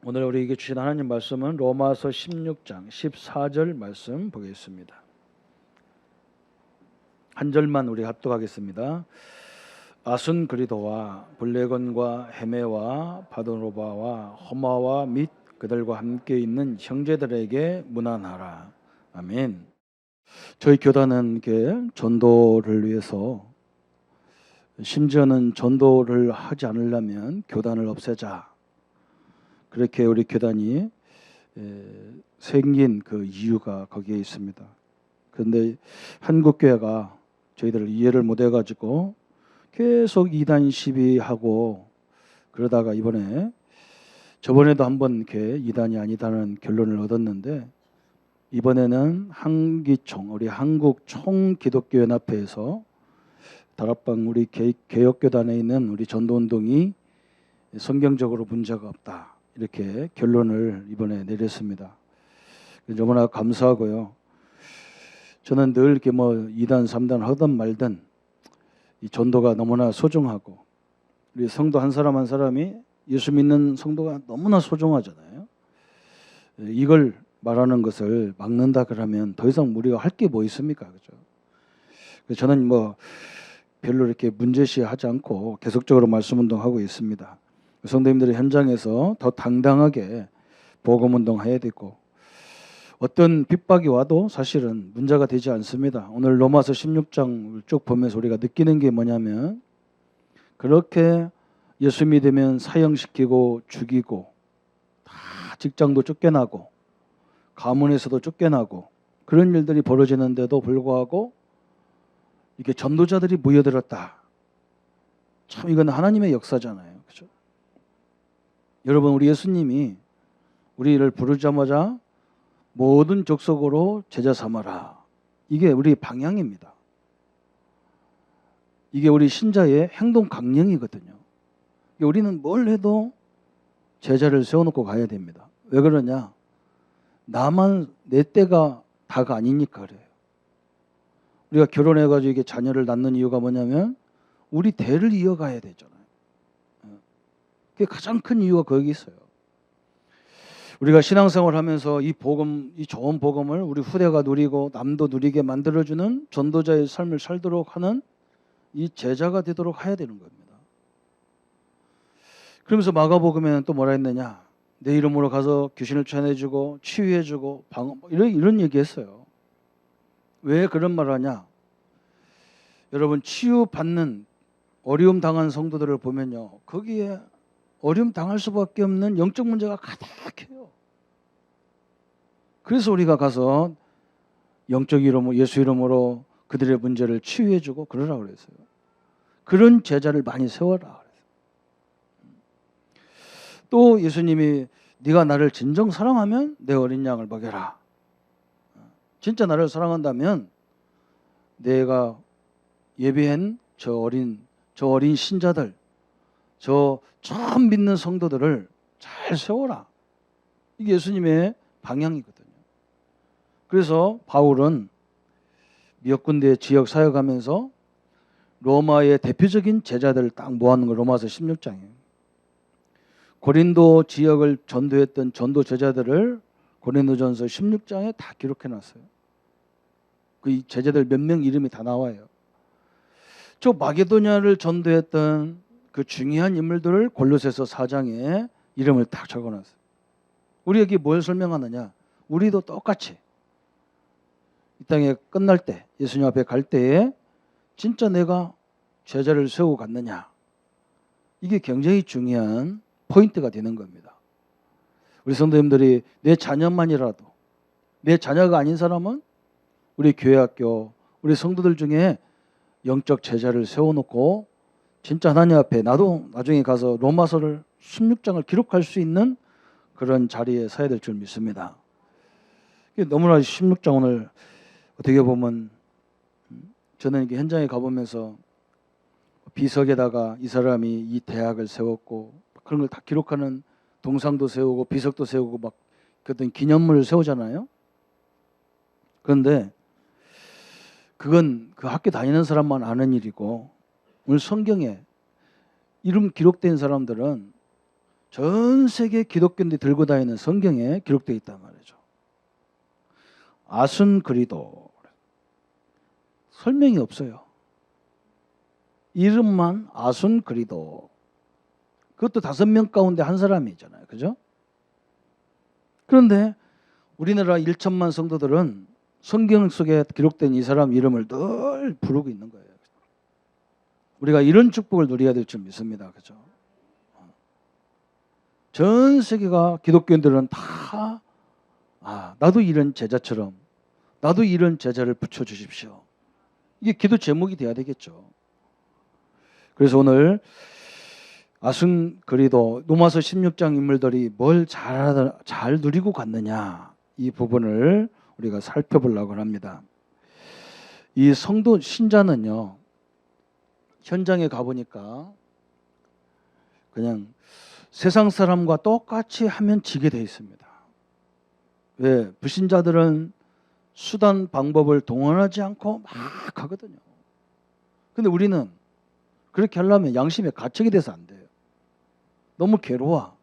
오늘 우리에게 주신 하나님 말씀은 로마서 16장 14절 말씀 보겠습니다. 한 절만 우리 합독하겠습니다. 아순그리도와 블레곤과 헤메와 바도로바와 호마와 및 그들과 함께 있는 형제들에게 문안하라. 아멘. 저희 교단은 전도를 위해서, 심지어는 전도를 하지 않으려면 교단을 없애자, 그렇게 우리 교단이 생긴 그 이유가 거기에 있습니다. 그런데 한국교회가 저희들을 이해를 못 해가지고 계속 이단 시비하고 그러다가 저번에도 한번 이렇게 이단이 아니다는 결론을 얻었는데, 이번에는 한기총, 우리 한국 총기독교연합회에서 다락방 우리 개혁교단에 있는 우리 전도운동이 성경적으로 문제가 없다, 이렇게 결론을 이번에 내렸습니다. 너무나 감사하고요. 저는 늘 이렇게 2단 3단 하든 말든 이 전도가 너무나 소중하고, 우리 성도 한 사람 한 사람이 예수 믿는 성도가 너무나 소중하잖아요. 이걸 말하는 것을 막는다 그러면 더 이상 우리가 할 게 뭐 있습니까? 그죠? 저는 별로 이렇게 문제시하지 않고 계속적으로 말씀 운동하고 있습니다. 성도님들이 현장에서 더 당당하게 복음 운동해야 되고, 어떤 핍박이 와도 사실은 문제가 되지 않습니다. 오늘 로마서 16장을 쭉 보면서 우리가 느끼는 게 뭐냐면, 그렇게 예수 믿으면 사형시키고 죽이고, 다 직장도 쫓겨나고 가문에서도 쫓겨나고 그런 일들이 벌어지는데도 불구하고 이게 전도자들이 모여들었다. 참 이건 하나님의 역사잖아요. 그죠? 여러분, 우리 예수님이 우리를 부르자마자 모든 족속으로 제자 삼아라, 이게 우리 방향입니다. 이게 우리 신자의 행동 강령이거든요. 우리는 뭘 해도 제자를 세워놓고 가야 됩니다. 왜 그러냐? 나만 내 때가 다가 아니니까 그래요. 우리가 결혼해가지고 이게 자녀를 낳는 이유가 뭐냐면 우리 대를 이어가야 되잖아요. 그게 가장 큰 이유가 거기 있어요. 우리가 신앙생활 하면서 이 좋은 복음을 우리 후대가 누리고 남도 누리게 만들어주는 전도자의 삶을 살도록 하는 이 제자가 되도록 해야 되는 겁니다. 그러면서 마가복음에는 또 뭐라 했느냐? 내 이름으로 가서 귀신을 쫓아내주고 치유해주고 이런 얘기했어요. 왜 그런 말을 하냐? 여러분, 치유받는 어려움 당한 성도들을 보면요, 거기에 어려움 당할 수밖에 없는 영적 문제가 가득해요. 그래서 우리가 가서 영적 이름으로, 예수 이름으로 그들의 문제를 치유해주고 그러라고 그랬어요. 그런 제자를 많이 세워라 그랬어요. 또 예수님이 네가 나를 진정 사랑하면 내 어린 양을 먹여라. 진짜 나를 사랑한다면 내가 예비한 저 어린 신자들, 저 처음 믿는 성도들을 잘 세워라. 이게 예수님의 방향이거든요. 그래서 바울은 미역 군대 지역 사역하면서 로마의 대표적인 제자들을 딱 모아놓은 거 로마서 16장이에요. 고린도 지역을 전도했던 전도 제자들을 고린도전서 16장에 다 기록해놨어요. 그 제자들 몇 명 이름이 다 나와요. 저 마게도냐를 전도했던 그 중요한 인물들을 골로새서 4장에 이름을 딱 적어놨어요. 우리에게 뭘 설명하느냐? 우리도 똑같이 이 땅에 끝날 때, 예수님 앞에 갈 때에 진짜 내가 제자를 세우고 갔느냐? 이게 굉장히 중요한 포인트가 되는 겁니다. 우리 성도님들이 내 자녀만이라도, 내 자녀가 아닌 사람은 우리 교회학교, 우리 성도들 중에 영적 제자를 세워놓고 진짜 하나님 앞에 나도 나중에 가서 로마서를 16장을 기록할 수 있는 그런 자리에 서야 될 줄 믿습니다. 너무나 16장 오늘 어떻게 보면 저는 이렇게 현장에 가보면서 비석에다가 이 사람이 이 대학을 세웠고 그런 걸 다 기록하는 동상도 세우고 비석도 세우고 막 어떤 기념물을 세우잖아요. 그런데 그건 그 학교 다니는 사람만 아는 일이고, 오늘 성경에 이름 기록된 사람들은 전 세계 기독교인들이 들고 다니는 성경에 기록되어 있단 말이죠. 아순그리도. 설명이 없어요. 이름만 아순그리도. 그것도 5명 가운데 한 사람이잖아요. 그죠? 그런데 우리나라 1천만 성도들은 성경 속에 기록된 이 사람 이름을 늘 부르고 있는 거예요. 우리가 이런 축복을 누려야 될 줄 믿습니다. 그죠? 전 세계가 기독교인들은 다 나도 이런 제자처럼 나도 이런 제자를 붙여주십시오. 이게 기도 제목이 돼야 되겠죠. 그래서 오늘 아순그리도 로마서 16장 인물들이 뭘 잘 누리고 갔느냐 이 부분을 우리가 살펴보려고 합니다. 이 성도 신자는요 현장에 가보니까 그냥 세상 사람과 똑같이 하면 지게 돼 있습니다. 왜? 불신자들은 수단 방법을 동원하지 않고 막 하거든요. 근데 우리는 그렇게 하려면 양심에 가책이 돼서 안 돼요. 너무 괴로워.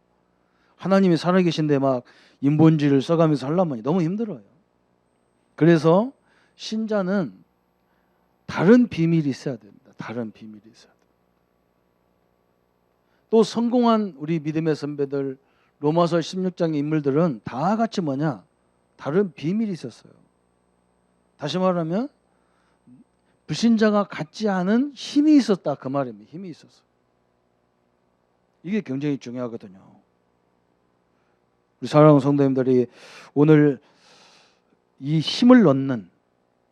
하나님이 살아계신데 막 인본지를 써가면서 하려면 너무 힘들어요. 그래서 신자는 다른 비밀이 있어야 됩니다. 다른 비밀이 있어야 돼요. 또 성공한 우리 믿음의 선배들 로마서 16장의 인물들은 다 같이 뭐냐? 다른 비밀이 있었어요. 다시 말하면 불신자가 갖지 않은 힘이 있었다 그 말입니다. 힘이 있었어요. 이게 굉장히 중요하거든요. 우리 사랑하는 성도님들이 오늘 이 힘을 넣는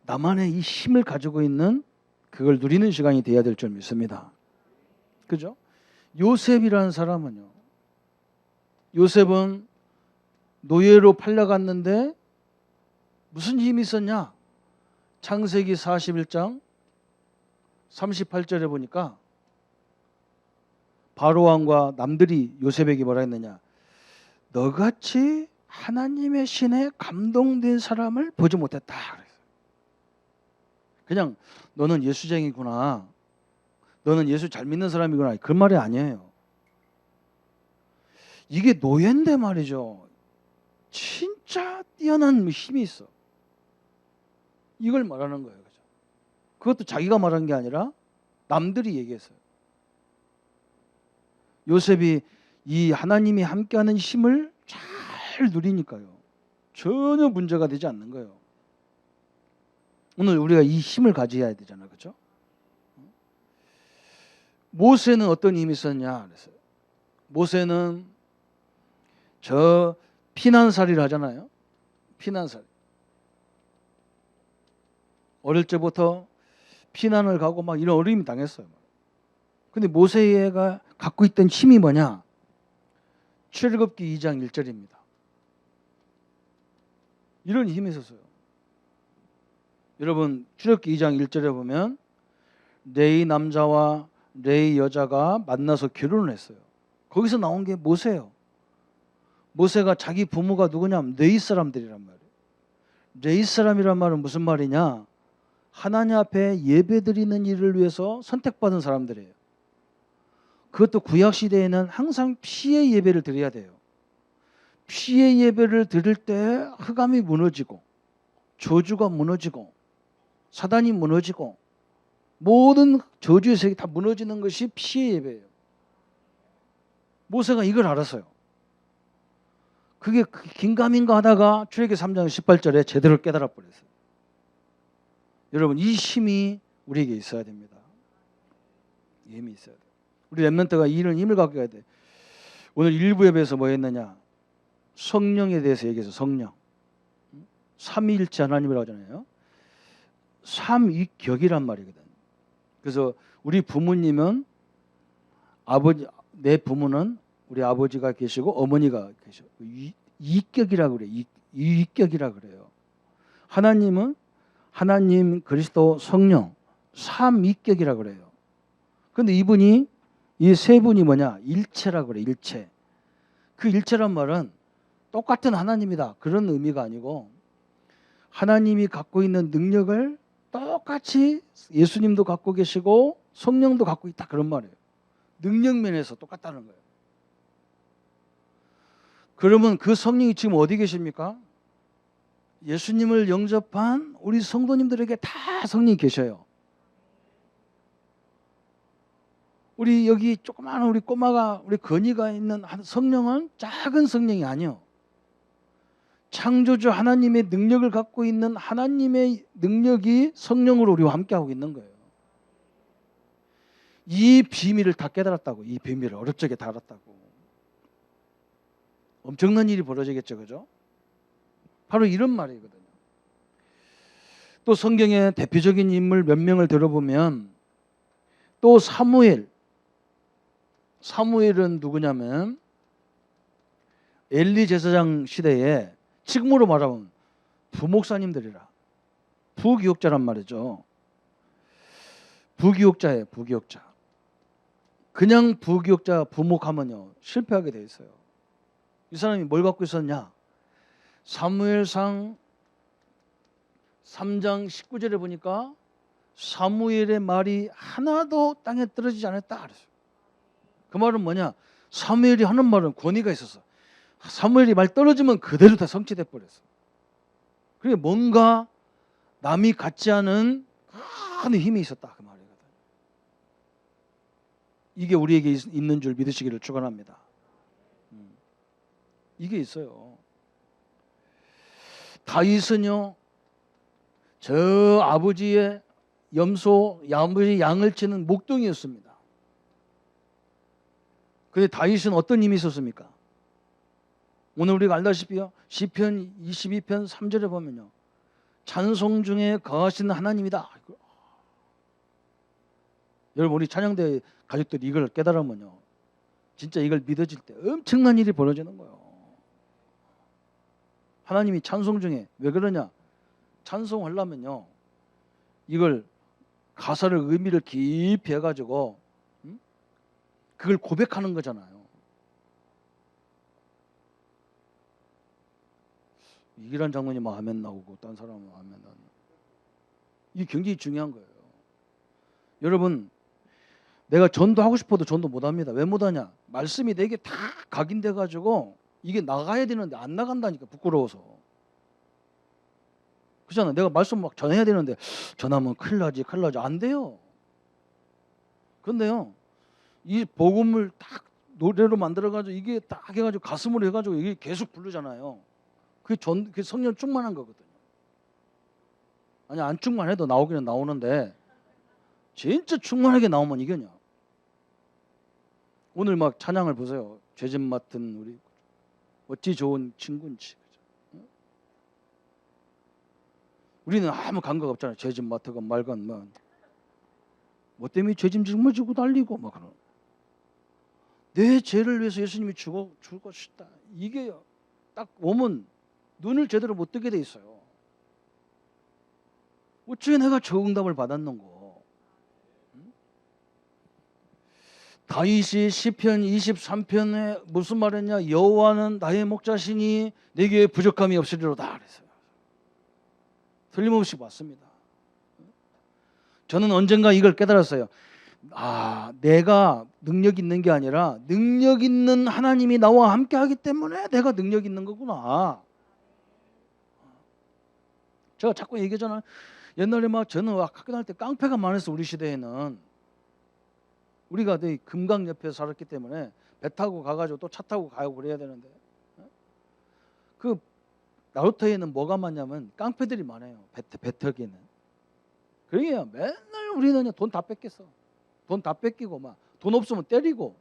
나만의 이 힘을 가지고 있는 그걸 누리는 시간이 돼야 될 줄 믿습니다. 그죠? 요셉이라는 사람은요. 요셉은 노예로 팔려갔는데 무슨 힘이 있었냐? 창세기 41장 38절에 보니까 바로왕과 남들이 요셉에게 뭐라 했느냐? 너같이 하나님의 신에 감동된 사람을 보지 못했다. 그냥 너는 예수쟁이구나. 너는 예수 잘 믿는 사람이구나. 그 말이 아니에요. 이게 노예인데 말이죠. 진짜 뛰어난 힘이 있어. 이걸 말하는 거예요. 그죠? 그것도 자기가 말한 게 아니라 남들이 얘기했어요. 요셉이 이 하나님이 함께하는 힘을 잘 누리니까요. 전혀 문제가 되지 않는 거예요. 오늘 우리가 이 힘을 가져야 되잖아요. 그렇죠? 모세는 어떤 힘이 있었냐 그랬어요. 모세는 저 피난살이를 하잖아요. 피난살. 어릴 때부터 피난을 가고 막 이런 어려움이 당했어요. 근데 모세가 갖고 있던 힘이 뭐냐? 출애굽기 2장 1절입니다. 이런 힘이 있었어요. 여러분 출애굽기 2장 1절에 보면 레위 남자와 레위 여자가 만나서 결혼을 했어요. 거기서 나온 게 모세예요. 모세가 자기 부모가 누구냐면 레위 사람들이란 말이에요. 레위 사람이란 말은 무슨 말이냐? 하나님 앞에 예배드리는 일을 위해서 선택받은 사람들이에요. 그것도 구약시대에는 항상 피의 예배를 드려야 돼요. 피의 예배를 드릴 때 흑암이 무너지고 저주가 무너지고 사단이 무너지고 모든 저주의 세계 다 무너지는 것이 피의 예배예요. 모세가 이걸 알았어요. 그게 긴가민가 하다가 출애굽기 3장 18절에 제대로 깨달아 버렸어요. 여러분 이 힘이 우리에게 있어야 됩니다. 이 힘이 있어야 돼요. 우리 렘넌트가 이런 힘을 갖게 해야 돼. 오늘 일부 예배에서 뭐 했느냐? 성령에 대해서 얘기해서 성령. 삼위일체 하나님이라고 하잖아요. 삼위격이란 말이거든. 그래서 우리 부모님은 내 부모는 우리 아버지가 계시고 어머니가 계시고 이격이라고 그래요. 이격이라고 그래요. 하나님은 하나님, 그리스도, 성령 삼위격이라고 그래요. 그런데 이분이 이 세 분이 뭐냐? 일체라고 그래. 일체. 그 일체란 말은 똑같은 하나님이다. 그런 의미가 아니고 하나님이 갖고 있는 능력을 똑같이 예수님도 갖고 계시고 성령도 갖고 있다. 그런 말이에요. 능력 면에서 똑같다는 거예요. 그러면 그 성령이 지금 어디 계십니까? 예수님을 영접한 우리 성도님들에게 다 성령이 계셔요. 우리 여기 조그마한 우리 꼬마가 우리 건이가 있는 성령은 작은 성령이 아니요. 창조주 하나님의 능력을 갖고 있는 하나님의 능력이 성령으로 우리와 함께하고 있는 거예요. 이 비밀을 다 깨달았다고. 이 비밀을 어렵게 다 알았다고. 엄청난 일이 벌어지겠죠, 그죠? 바로 이런 말이거든요. 또 성경의 대표적인 인물 몇 명을 들어보면 또 사무엘은 누구냐면 엘리 제사장 시대에 지금으로 말하면 부목사님들이라 부교육자란 말이죠. 부교육자예요. 부교육자. 그냥 부교육자 부목하면요 실패하게 돼 있어요. 이 사람이 뭘 갖고 있었냐? 사무엘상 3장 19절에 보니까 사무엘의 말이 하나도 땅에 떨어지지 않았다 그랬어요. 그 말은 뭐냐? 사무엘이 하는 말은 권위가 있었어. 사무엘이 말 떨어지면 그대로 다 성취돼 버렸어. 그게 뭔가 남이 갖지 않은 큰 힘이 있었다 그 말이거든. 이게 우리에게 있는 줄 믿으시기를 축원합니다. 이게 있어요. 다윗은요, 저 아버지의 염소, 아버지 양을 치는 목동이었습니다. 근데 다윗은 어떤 힘이 있었습니까? 오늘 우리가 알다시피요, 시편 22편 3절에 보면요, 찬송 중에 거하시는 하나님이다. 여러분, 우리 찬양대 가족들이 이걸 깨달으면요, 진짜 이걸 믿어질 때 엄청난 일이 벌어지는 거예요. 하나님이 찬송 중에 왜 그러냐? 찬송하려면요, 이걸 가사를 의미를 깊이 해가지고 그걸 고백하는 거잖아요. 이기란 장로님 아멘 나오고 딴 사람은 아멘 안 나오고. 이게 굉장히 중요한 거예요. 여러분, 내가 전도하고 싶어도 전도 못합니다. 왜 못하냐? 말씀이 내게 다 각인돼 가지고 이게 나가야 되는데 안 나간다니까, 부끄러워서. 그렇잖아. 내가 말씀 막 전해야 되는데 전하면 큰일 나지 안 돼요. 그런데요, 이 복음을 딱 노래로 만들어가지고 이게 딱 해가지고 가슴으로 해가지고 이게 계속 부르잖아요. 그게 성령 충만한 거거든요. 아니, 안 충만해도 나오기는 나오는데 진짜 충만하게 나오면 이거냐. 오늘 막 찬양을 보세요. 죄짐 맡은 우리 어찌 좋은 친구인지. 우리는 아무 감각 없잖아요. 죄짐 맡아건 말건 뭐 때문에 죄짐 짊어지고 달리고 막 그런. 내 죄를 위해서 예수님이 죽을 것이다. 이게 딱 오면 눈을 제대로 못 뜨게 돼 있어요. 어째 내가 저 응답을 받았는고. 다윗이 시편 23편에 무슨 말했냐? 여호와는 나의 목자시니 내게 부족함이 없으리로다 그랬어요. 틀림없이 맞습니다. 저는 언젠가 이걸 깨달았어요. 내가 능력 있는 게 아니라 능력 있는 하나님이 나와 함께 하기 때문에 내가 능력 있는 거구나. 제가 자꾸 얘기하잖아요. 옛날에 막 저는 학교 다닐 때 깡패가 많았어. 우리 시대에는. 우리가 금강 옆에 살았기 때문에 배 타고 가가지고 또 차 타고 가고 그래야 되는데, 그 나루터에는 뭐가 많냐면 깡패들이 많아요. 배터기는. 그러니까 맨날 우리는 돈 다 뺏겼어. 돈 다 뺏기고 막 돈 없으면 때리고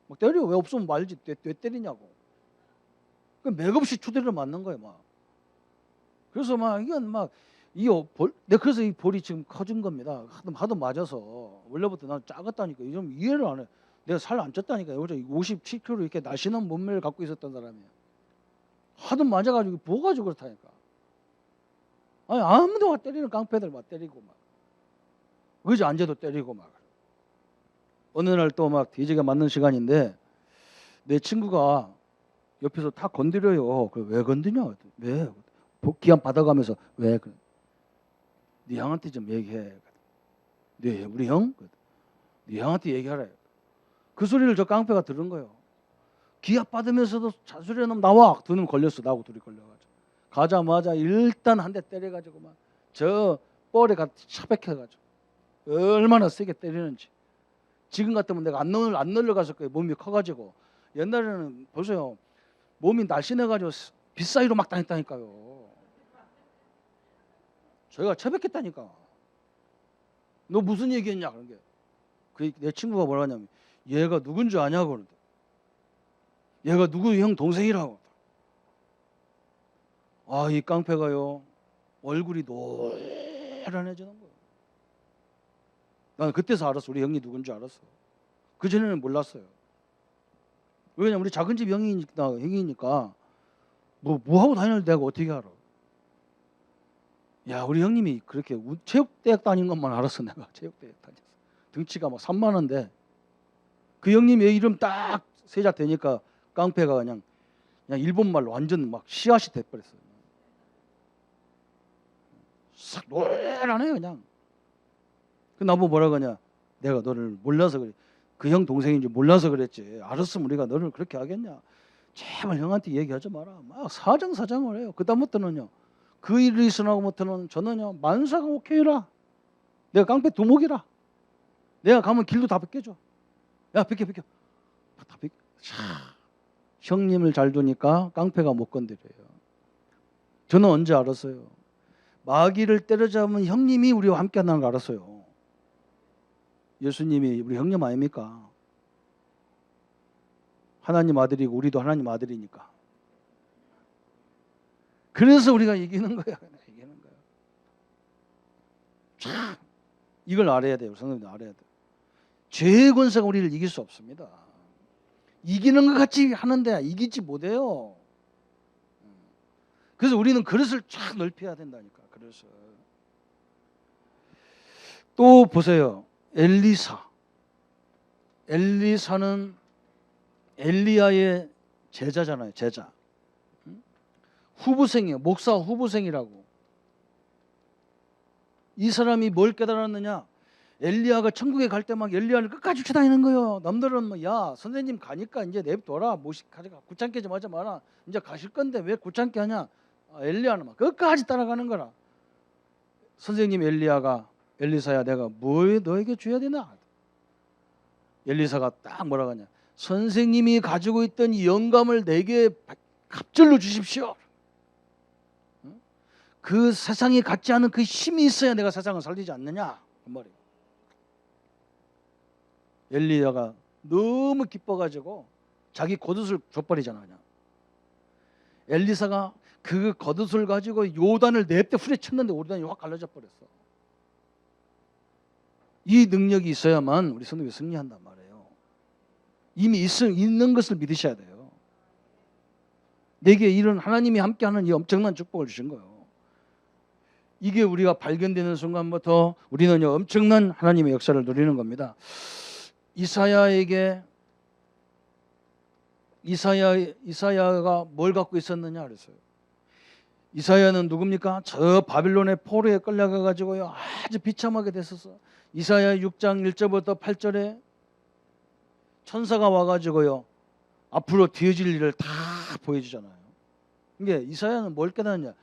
막 때리고, 왜 없으면 말지 왜 때리냐고. 그 맥없이 추대를 맞는 거예요 막. 그래서 막 이건 막 내가 그래서 이 볼이 지금 커진 겁니다. 하도 맞아서. 원래부터 난 작았다니까. 좀 이해를 안 해. 내가 살 안 쪘다니까. 여자 57kg 이렇게 날씬한 몸매를 갖고 있었던 사람이야. 하도 맞아가지고 부어가지고 그렇다니까. 아니, 아무도 막 때리는 깡패들 막 때리고 막 의자 앉아도 때리고 막. 어느 날 또 막 뒤지게 맞는 시간인데 내 친구가 옆에서 다 건드려요. 왜 건드냐? 왜? 기한 받아가면서 왜? 네 형한테 좀 얘기해. 네, 우리 형? 네 형한테 얘기하래. 그 소리를 저 깡패가 들은 거예요. 기합 받으면서도 잔소리하는 놈 나와. 두 놈 걸렸어. 나하고 둘이 걸려가지고 가자마자 일단 한 대 때려가지고 막 저 뻘에 가 차백해가지고 얼마나 세게 때리는지. 지금 같으면 내가 안 놀러갔을 거예요. 몸이 커가지고. 옛날에는 보세요. 몸이 날씬해가지고 빗사이로 막 다녔다니까요. 저희가 처백했다니까. 너 무슨 얘기했냐 그런 게. 내 친구가 뭐라 하냐면 얘가 누군 줄 아냐고 그러는데. 얘가 누구 형 동생이라고. 아, 이 깡패가요 얼굴이 노란해지는 거예요. 나는 그때서 알았어. 우리 형이 누군지 알았어. 그전에는 몰랐어요. 왜냐면 우리 작은 집 형이니까 뭐 하고 다니는데 내가 어떻게 알아. 야, 우리 형님이 그렇게 체육대학 다닌 것만 알았어. 내가 체육대학 다녔어. 등치가 막 3만 원인데 그 형님의 이름 딱 세자되니까 깡패가 그냥 일본 말로 완전 막 씨앗이 돼버렸어요. 싹 노래라네 그냥. 그 나보고 뭐라 그러냐. 내가 너를 몰라서 그래. 그 형 동생인지 몰라서 그랬지. 알았으면 우리가 너를 그렇게 하겠냐. 제발 형한테 얘기하지 마라. 막 사정사정을 해요. 그다음부터는요. 그 일이 있으나부터는 저는요. 만사가 오케이라. 내가 깡패 두목이라. 내가 가면 길도 다 벗겨줘. 야, 벗겨. 다 벗겨. 형님을 잘 두니까 깡패가 못 건드려요. 저는 언제 알았어요? 마귀를 때려잡으면 형님이 우리와 함께 한다는 걸 알았어요. 예수님이 우리 형님 아닙니까? 하나님 아들이고 우리도 하나님 아들이니까. 그래서 우리가 이기는 거야. 이기는 거야. 참 이걸 알아야 돼요. 성도님들 알아야 돼요. 죄의 권세가 우리를 이길 수 없습니다. 이기는 것 같이 하는데 이기지 못해요. 그래서 우리는 그릇을 쫙 넓혀야 된다니까. 그래서 또 보세요. 엘리사는 엘리야의 제자잖아요. 제자. 후보생이에요. 목사 후보생이라고. 이 사람이 뭘 깨달았느냐. 엘리야가 천국에 갈 때 막 엘리야를 끝까지 쫓아다니는 거예요. 남들은 뭐 야 선생님 가니까 이제 내버려둬라. 가져가. 귀찮게 좀 하지 마라. 이제 가실 건데 왜 귀찮게 하냐. 엘리야는 막 끝까지 따라가는 거라. 선생님 엘리사야 내가 뭘 너에게 줘야 되나. 엘리사가 딱 뭐라고 하냐. 선생님이 가지고 있던 이 영감을 내게 갑절로 주십시오. 그 세상에 갖지 않은 그 힘이 있어야 내가 세상을 살리지 않느냐 그 말이에요. 엘리야가 너무 기뻐가지고 자기 겉옷을 줘버리잖아. 그냥. 엘리사가 그 겉옷을 가지고 요단을 냅대 후려쳤는데 요단이 확 갈라져 버렸어. 이 능력이 있어야만 우리 성도가 승리한단 말이에요. 이미 있는 것을 믿으셔야 돼요. 내게 이런 하나님이 함께하는 이 엄청난 축복을 주신 거예요. 이게 우리가 발견되는 순간부터 우리는 엄청난 하나님의 역사를 누리는 겁니다. 이사야가 뭘 갖고 있었느냐 그랬어요. 이사야는 누굽니까? 저 바빌론의 포로에 끌려가 가지고요 아주 비참하게 됐었어. 이사야 6장 1절부터 8절에 천사가 와가지고요 앞으로 되어질 일을 다 보여주잖아요. 이게 이사야는 뭘 깨닫느냐?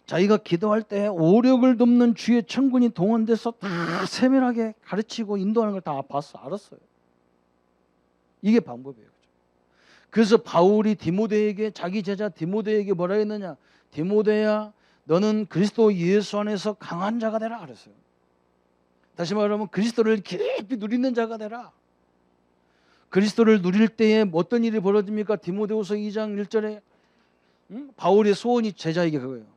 자기가 기도할 때 오력을 돕는 주의 천군이 동원돼서 다 세밀하게 가르치고 인도하는 걸 다 봤어, 알았어요. 이게 방법이에요. 그래서 바울이 디모데에게 자기 제자 디모데에게 뭐라 했느냐? 디모데야, 너는 그리스도 예수 안에서 강한 자가 되라 그랬어요. 다시 말하면 그리스도를 깊이 누리는 자가 되라. 그리스도를 누릴 때에 어떤 일이 벌어집니까? 디모데후서 2장 1절에 바울의 소원이 제자에게 그거예요.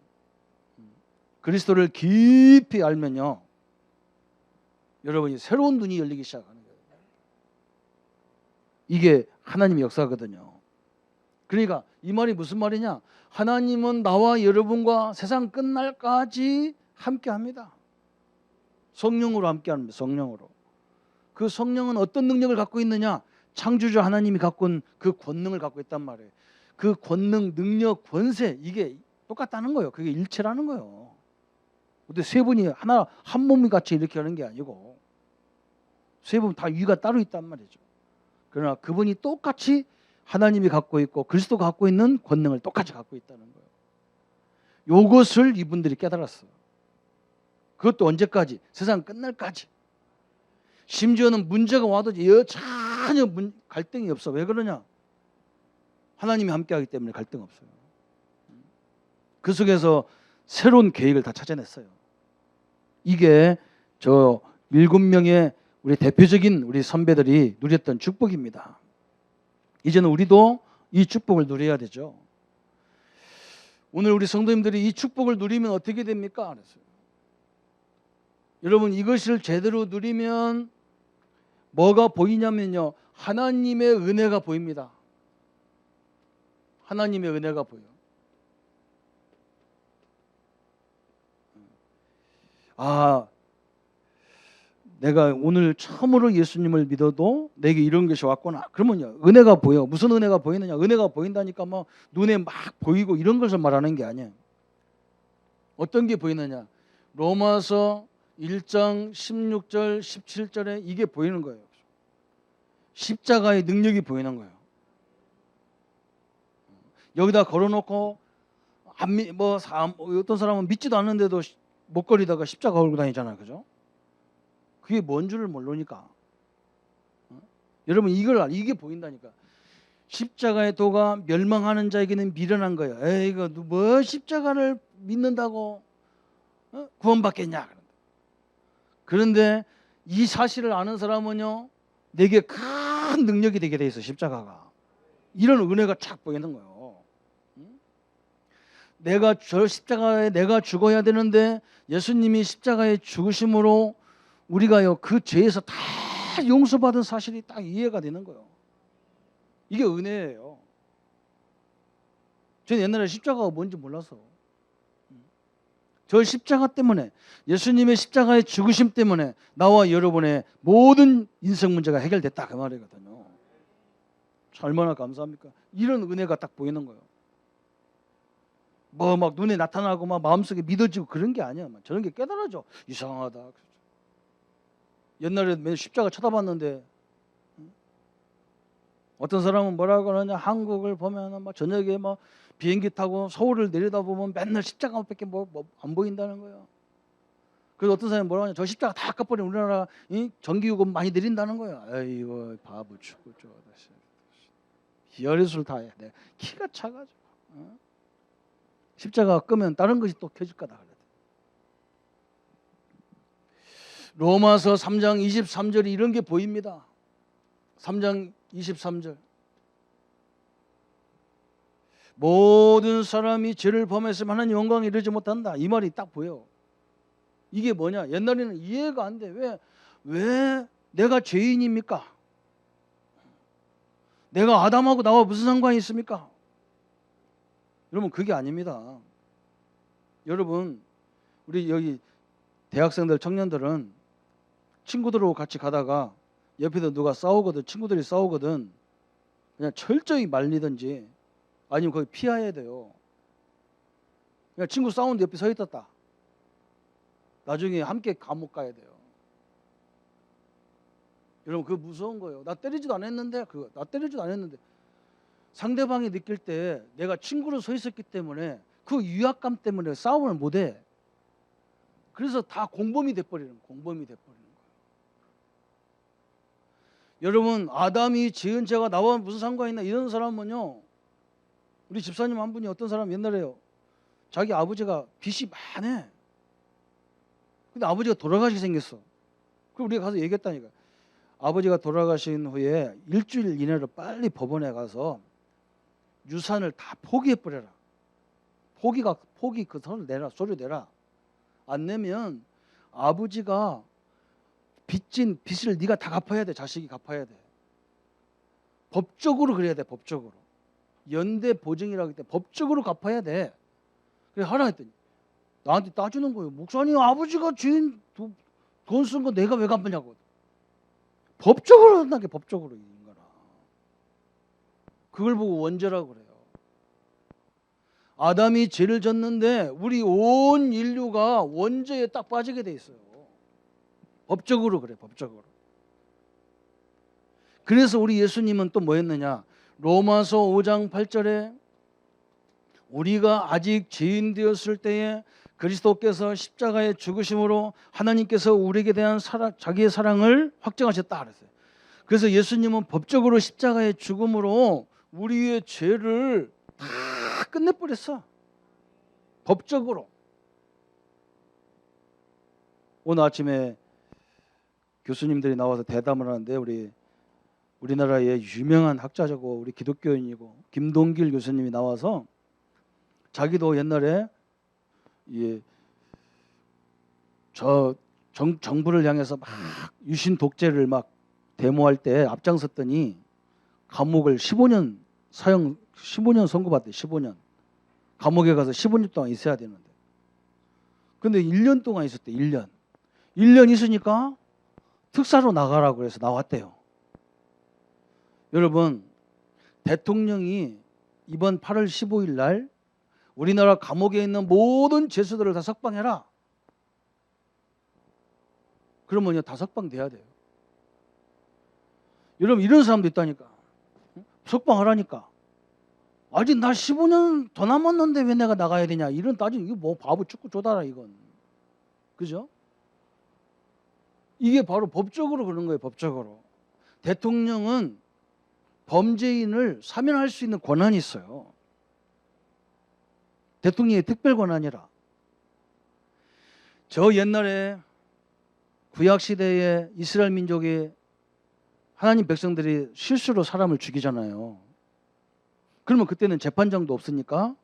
그리스도를 깊이 알면요 여러분이 새로운 눈이 열리기 시작하는 거예요. 이게 하나님의 역사거든요. 그러니까 이 말이 무슨 말이냐? 하나님은 나와 여러분과 세상 끝날까지 함께합니다. 성령으로 함께합니다. 성령으로. 그 성령은 어떤 능력을 갖고 있느냐? 창조주 하나님이 갖고 있는 그 권능을 갖고 있단 말이에요. 그 권능, 능력, 권세 이게 똑같다는 거예요. 그게 일체라는 거예요. 근데 세 분이 한 몸이 같이 이렇게 하는 게 아니고 세 분 다 위가 따로 있단 말이죠. 그러나 그분이 똑같이 하나님이 갖고 있고 그리스도가 갖고 있는 권능을 똑같이 갖고 있다는 거예요. 이것을 이분들이 깨달았어. 그것도 언제까지? 세상 끝날까지. 심지어는 문제가 와도 전혀 갈등이 없어. 왜 그러냐? 하나님이 함께하기 때문에 갈등 없어요. 그 속에서 새로운 계획을 다 찾아냈어요. 이게 저 7명의 우리 대표적인 우리 선배들이 누렸던 축복입니다. 이제는 우리도 이 축복을 누려야 되죠. 오늘 우리 성도님들이 이 축복을 누리면 어떻게 됩니까? 그랬어요. 여러분, 이것을 제대로 누리면 뭐가 보이냐면요, 하나님의 은혜가 보입니다. 하나님의 은혜가 보여. 내가 오늘 처음으로 예수님을 믿어도 내게 이런 것이 왔구나. 그러면요, 은혜가 보여. 무슨 은혜가 보이느냐? 은혜가 보인다니까 뭐 눈에 막 보이고 이런 것을 말하는 게 아니에요. 어떤 게 보이느냐? 로마서 1장 16절 17절에 이게 보이는 거예요. 십자가의 능력이 보이는 거예요. 여기다 걸어놓고 어떤 사람은 믿지도 않는데도 목걸이다가 십자가 걸고 다니잖아요, 그죠? 그게 뭔 줄을 모르니까. 여러분, 이게 보인다니까. 십자가의 도가 멸망하는 자에게는 미련한 거예요. 에이, 이거 뭐 십자가를 믿는다고 구원받겠냐? 그런데 이 사실을 아는 사람은요, 내게 큰 능력이 되게 돼 있어. 십자가가. 이런 은혜가 착 보이는 거예요. 내가 저 십자가에 내가 죽어야 되는데 예수님이 십자가에 죽으심으로 우리가요 그 죄에서 다 용서받은 사실이 딱 이해가 되는 거예요. 이게 은혜예요. 저는 옛날에 십자가가 뭔지 몰라서, 저 십자가 때문에, 예수님의 십자가의 죽으심 때문에 나와 여러분의 모든 인생 문제가 해결됐다, 그 말이거든요. 얼마나 감사합니까? 이런 은혜가 딱 보이는 거예요. 뭐 막 눈에 나타나고 막 마음속에 믿어지고 그런 게 아니야. 저런 게 깨달아져. 이상하다. 옛날에 맨 십자가 쳐다봤는데, 어떤 사람은 뭐라고 그러냐, 한국을 보면 막 저녁에 막 비행기 타고 서울을 내려다보면 맨날 십자가밖에 안 보인다는 거예요. 그래서 어떤 사람이 뭐라고 하냐, 저 십자가 다 깎아버리면 우리나라 전기요금 많이 내린다는 거예요. 아이고 바보 죽고 저 별의술 다 해. 내가 키가 차가지고 십자가 끄면 다른 것이 또 켜질 거다. 로마서 3장 23절이 이런 게 보입니다. 3장 23절. 모든 사람이 죄를 범했으면 하나님 영광에 이르지 못한다. 이 말이 딱 보여. 이게 뭐냐? 옛날에는 이해가 안 돼. 왜 내가 죄인입니까? 내가 아담하고 나와 무슨 상관이 있습니까? 여러분, 그게 아닙니다. 여러분, 우리 여기 대학생들, 청년들은 친구들하고 같이 가다가 옆에서 누가 싸우거든, 친구들이 싸우거든, 그냥 철저히 말리든지 아니면 거기 피해야 돼요. 그냥 친구 싸우는데 옆에 서 있었다. 나중에 함께 감옥 가야 돼요. 여러분, 그거 무서운 거예요. 나 때리지도 않았는데 상대방이 느낄 때 내가 친구로 서 있었기 때문에 그 위압감 때문에 싸움을 못해. 그래서 다 공범이 돼버리는 거예요. 여러분, 아담이 지은 죄가 나와 무슨 상관이 있나, 이런 사람은요, 우리 집사님 한 분이 어떤 사람 옛날에요, 자기 아버지가 빚이 많아. 근데 아버지가 돌아가시게 생겼어. 그럼 우리가 가서 얘기했다니까. 아버지가 돌아가신 후에 일주일 이내로 빨리 법원에 가서 유산을 다 포기해버려라. 포기 그 손을 내라, 소리 내라. 안 내면 아버지가 빚진 빚을 네가 다 갚아야 돼. 자식이 갚아야 돼. 법적으로 그래야 돼. 법적으로. 연대 보증이라고 했을 때 법적으로 갚아야 돼. 그래 하라 했더니 나한테 따지는 거예요. 목사님, 아버지가 주인 돈 쓴 거 내가 왜 갚느냐고. 법적으로 한다게, 법적으로. 인간아. 그걸 보고 원죄라고 그래요. 아담이 죄를 졌는데 우리 온 인류가 원죄에 딱 빠지게 돼 있어요. 법적으로 그래, 법적으로. 그래서 우리 예수님은 또 뭐 했느냐? 로마서 5장 8절에 우리가 아직 죄인 되었을 때에 그리스도께서 십자가의 죽으심으로 하나님께서 우리에게 대한 자기의 사랑을 확증하셨다 그랬어요. 그래서 예수님은 법적으로 십자가의 죽음으로 우리의 죄를 다 끝내버렸어. 법적으로. 오늘 아침에 교수님들이 나와서 대담을 하는데 우리나라의 유명한 학자자고 우리 기독교인이고 김동길 교수님이 나와서 자기도 옛날에 정부를 향해서 막 유신 독재를 막 데모할 때 앞장섰더니 감옥을 15년 선고받대. 15년 감옥에 가서 15년 동안 있어야 되는데 근데 1년 동안 있었대. 1년 있으니까 특사로 나가라고 해서 나왔대요. 여러분, 대통령이 이번 8월 15일 날 우리나라 감옥에 있는 모든 죄수들을 다 석방해라. 그러면요, 다 석방돼야 돼요. 여러분, 이런 사람도 있다니까. 석방하라니까. 아직 나 15년 더 남았는데 왜 내가 나가야 되냐. 이런 따지면 이거 뭐 바보 축구 조다라 이건. 그죠? 이게 바로 법적으로 그런 거예요. 법적으로. 대통령은 범죄인을 사면할 수 있는 권한이 있어요. 대통령의 특별 권한이라. 저 옛날에 구약시대에 이스라엘 민족이 하나님 백성들이 실수로 사람을 죽이잖아요. 그러면 그때는 재판장도 없으니까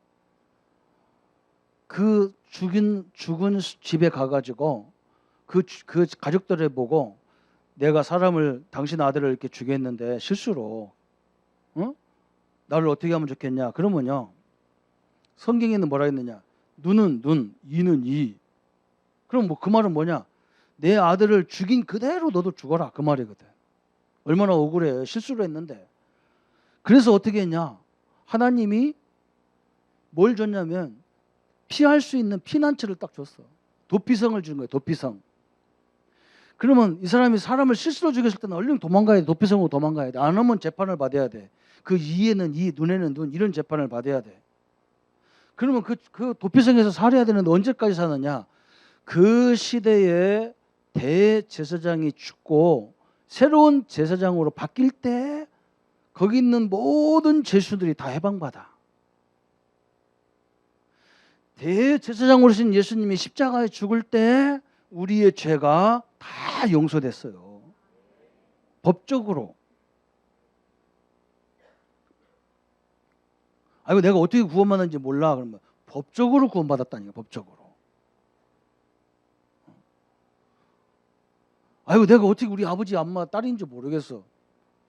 그 죽은 집에 가가지고 그 가족들을 보고 내가 당신 아들을 이렇게 죽였는데 실수로 나를 어떻게 하면 좋겠냐. 그러면요, 성경에는 뭐라 했느냐. 눈은 눈, 이는 이. 그럼 뭐 그 말은 뭐냐. 내 아들을 죽인 그대로 너도 죽어라. 그 말이거든. 얼마나 억울해. 실수를 했는데. 그래서 어떻게 했냐. 하나님이 뭘 줬냐면 피할 수 있는 피난처를 딱 줬어. 도피성을 준 거예요. 도피성. 그러면 이 사람이 사람을 실수로 죽였을 때는 얼른 도망가야 돼. 도피성으로 도망가야 돼. 안 하면 재판을 받아야 돼. 그 이에는 이, 눈에는 눈, 이런 재판을 받아야 돼. 그러면 그 도피성에서 살아야 되는데 언제까지 사느냐. 그 시대에 대제사장이 죽고 새로운 제사장으로 바뀔 때 거기 있는 모든 죄수들이 다 해방받아. 대제사장으로신 예수님이 십자가에 죽을 때 우리의 죄가 다 용서됐어요. 법적으로. 아이고 내가 어떻게 구원받았는지 몰라. 그러면 법적으로 구원받았다니까. 법적으로. 아이고 내가 어떻게 우리 아버지 엄마 딸인지 모르겠어.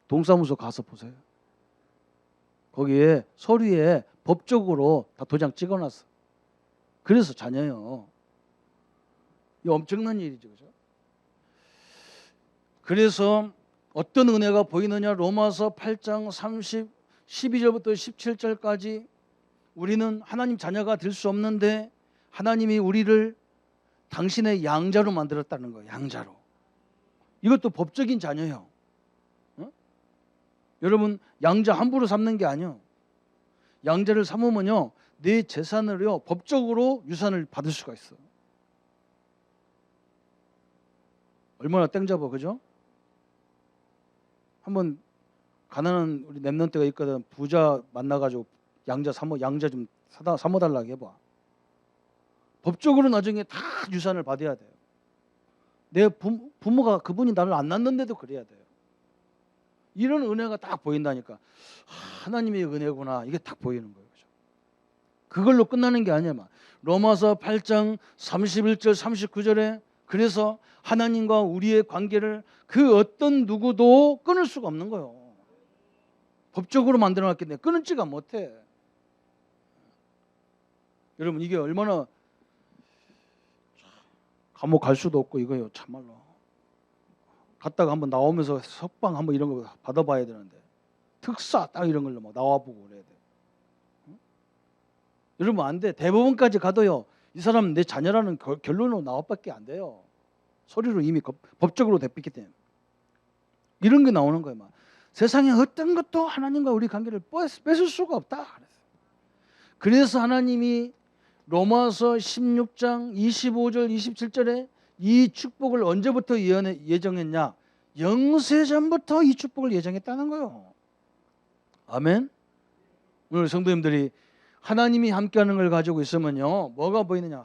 동사무소 가서 보세요. 거기에 서류에 법적으로 다 도장 찍어놨어. 그래서 자녀요. 이 엄청난 일이죠. 그죠? 그래서 어떤 은혜가 보이느냐. 로마서 8장 12절부터 17절까지 우리는 하나님 자녀가 될 수 없는데 하나님이 우리를 당신의 양자로 만들었다는 거예요. 양자로. 이것도 법적인 자녀예요. 여러분 양자 함부로 삼는 게 아니에요. 양자를 삼으면요 내 재산을요 법적으로 유산을 받을 수가 있어. 얼마나 땡잡아. 그죠? 한번 가난한 우리 랩런트가 있거든. 부자 만나가지고 양자 좀 삼아달라고 해봐. 법적으로 나중에 다 유산을 받아야 돼요. 내 부모가 그분이 나를 안 낳는데도 그래야 돼요. 이런 은혜가 딱 보인다니까. 하나님의 은혜구나. 이게 딱 보이는 거예요. 그죠? 그걸로 끝나는 게 아니야. 로마서 8장 31절 39절에 그래서 하나님과 우리의 관계를 그 어떤 누구도 끊을 수가 없는 거예요. 법적으로 만들어놨기 때문에 끊지가 못해. 여러분 이게 얼마나 감옥 갈 수도 없고 이거요. 참말로. 갔다가 한번 나오면서 석방 한번 이런 거 받아봐야 되는데 특사 딱 이런 걸로 막 나와보고 그래야 돼. 응? 여러분 안 돼. 대법원까지 가도요. 이 사람은 내 자녀라는 결론으로 나와밖에 안 돼요. 서류로 이미 법적으로 됐기 때문에. 이런 게 나오는 거예요. 세상에 어떤 것도 하나님과 우리 관계를 뺏을 수가 없다. 그래서 하나님이 로마서 16장 25절 27절에 이 축복을 언제부터 예정했냐? 영세전부터 이 축복을 예정했다는 거예요. 아멘. 오늘 성도님들이 하나님이 함께하는 걸 가지고 있으면요, 뭐가 보이느냐?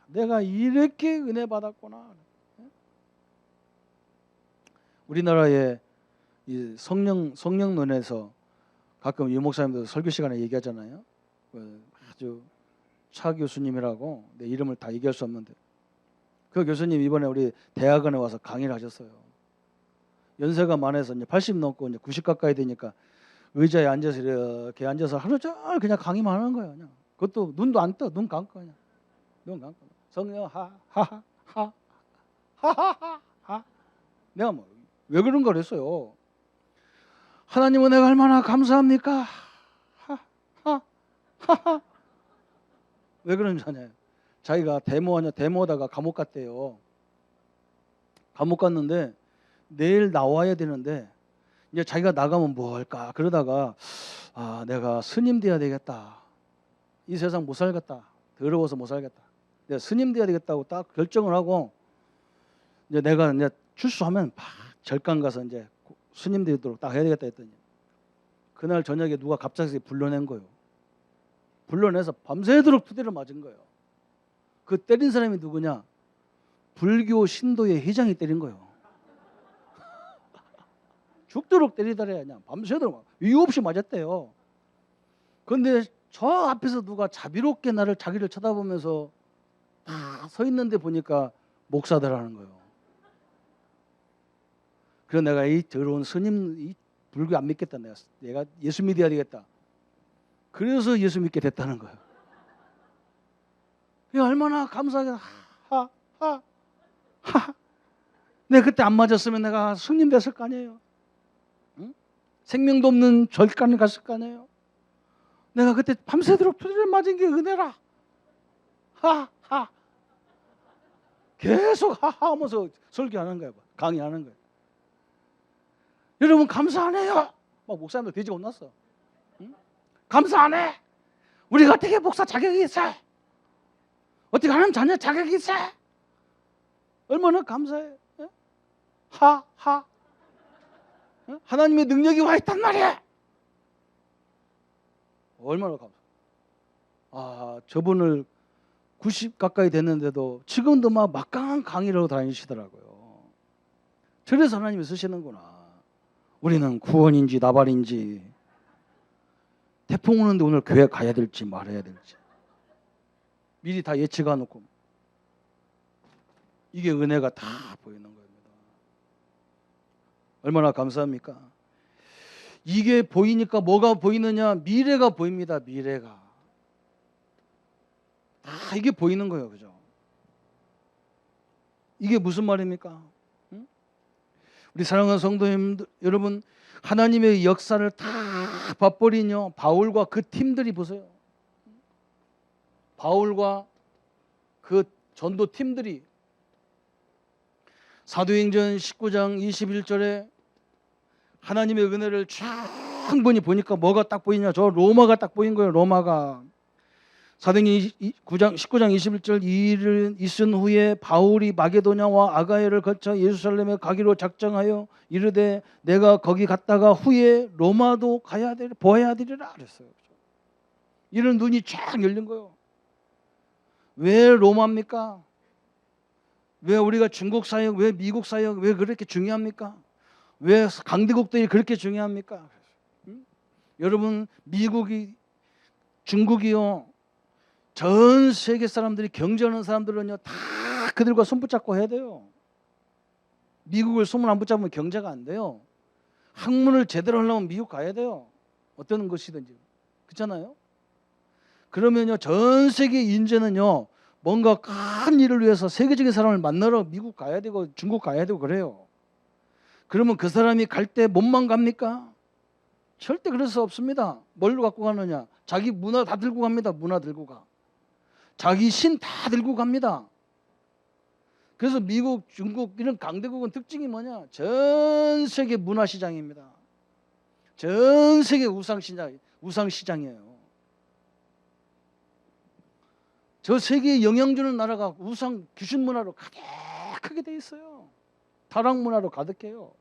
내가 이렇게 은혜 받았구나. 우리나라의 이 성령론에서 가끔 유 목사님들 설교 시간에 얘기하잖아요. 아주 차 교수님이라고 내 이름을 다 얘기할 수 없는데 그 교수님 이번에 우리 대학원에 와서 강의를 하셨어요. 연세가 많아서 이제 80 넘고 이제 90 가까이 되니까 의자에 앉아서 이렇게 앉아서 하루 종일 그냥 강의만 하는 거예요. 그냥. 그것도 눈도 안 떠, 눈 감고 그냥 눈 감고 성령 하하하하하하하. 내가 뭐 왜 그런 걸 했어요? 하나님 은혜가 얼마나 감사합니까? 하하하하. 왜 그런지 아냐요? 자기가 데모하다가 감옥 갔대요. 감옥 갔는데 내일 나와야 되는데 이제 자기가 나가면 뭐 할까? 그러다가 내가 스님 돼야 되겠다. 이 세상 못 살겠다. 더러워서 못 살겠다. 내가 스님 돼야 되겠다고 딱 결정을 하고 이제 내가 이제 출소하면 절간 가서 이제 스님 되도록 딱 해야 되겠다 했더니 그날 저녁에 누가 갑자기 불러낸 거예요. 불러내서 밤새도록 두대를 맞은 거예요. 그 때린 사람이 누구냐? 불교 신도의 회장이 때린 거예요. 죽도록 때리더래. 그냥 밤새도록 이유 없이 맞았대요. 그런데 저 앞에서 누가 자비롭게 자기를 쳐다보면서 다 서 있는데 보니까 목사들하는 거예요. 그래서 내가 이 더러운 스님, 이 불교 안 믿겠다. 내가 예수 믿어야 되겠다. 그래서 예수 믿게 됐다는 거예요. 얼마나 감사하게 내가 그때 안 맞았으면 내가 스님 됐을 거 아니에요. 응? 생명도 없는 절간에 갔을 거 아니에요. 내가 그때 밤새도록 두드려 맞은 게 은혜라. 계속 하면서 설교하는 거예요. 강의하는 거예요. 여러분 감사 안 해요? 막 목사님들 돼지 혼났어. 응? 감사 안 해? 우리가 어떻게 목사 자격이 있어? 어떻게 하나님 자녀 자격이 있어? 얼마나 감사해? 하나님의 능력이 와 있단 말이야. 얼마나 감사. 저분을 90 가까이 됐는데도 지금도 막 막강한 강의를 하고 다니시더라고요. 그래서 하나님이 쓰시는구나. 우리는 구원인지 나발인지 태풍 오는데 오늘 교회 가야 될지 말아야 될지 미리 다 예측해 놓고 이게 은혜가 다 보이는 겁니다. 얼마나 감사합니까? 이게 보이니까 뭐가 보이느냐? 미래가 보입니다. 미래가. 다 이게 보이는 거예요. 그죠? 이게 무슨 말입니까? 응? 우리 사랑하는 성도님들 여러분 하나님의 역사를 다 맛보리뇨. 바울과 그 팀들이 보세요. 바울과 그 전도 팀들이 사도행전 19장 21절에 하나님의 은혜를 충분히 보니까 뭐가 딱 보이냐? 저 로마가 딱 보인 거예요. 로마가. 사도행전 19장 21절 이 일을 있은 후에 바울이 마게도냐와 아가야를 거쳐 예루살렘에 가기로 작정하여 이르되 내가 거기 갔다가 후에 로마도 보아야 되리라 그랬어요. 이런 눈이 쫙 열린 거예요. 왜 로마입니까? 왜 우리가 중국 사역, 왜 미국 사역, 왜 그렇게 중요합니까? 왜 강대국들이 그렇게 중요합니까? 여러분 미국이 중국이요 전 세계 사람들이 경제하는 사람들은요 다 그들과 손 붙잡고 해야 돼요. 미국을 손을 안 붙잡으면 경제가 안 돼요. 학문을 제대로 하려면 미국 가야 돼요. 어떤 것이든지 그렇잖아요. 그러면요 전 세계 인재는요 뭔가 큰 일을 위해서 세계적인 사람을 만나러 미국 가야 되고 중국 가야 되고 그래요. 그러면 그 사람이 갈 때 몸만 갑니까? 절대 그럴 수 없습니다. 뭘로 갖고 가느냐? 자기 문화 다 들고 갑니다. 문화 들고 가. 자기 신 다 들고 갑니다. 그래서 미국, 중국 이런 강대국은 특징이 뭐냐? 전 세계 문화 시장입니다. 전 세계 우상시장이에요. 저 세계에 영향 주는 나라가 우상 귀신 문화로 가득하게 돼 있어요. 타락 문화로 가득해요.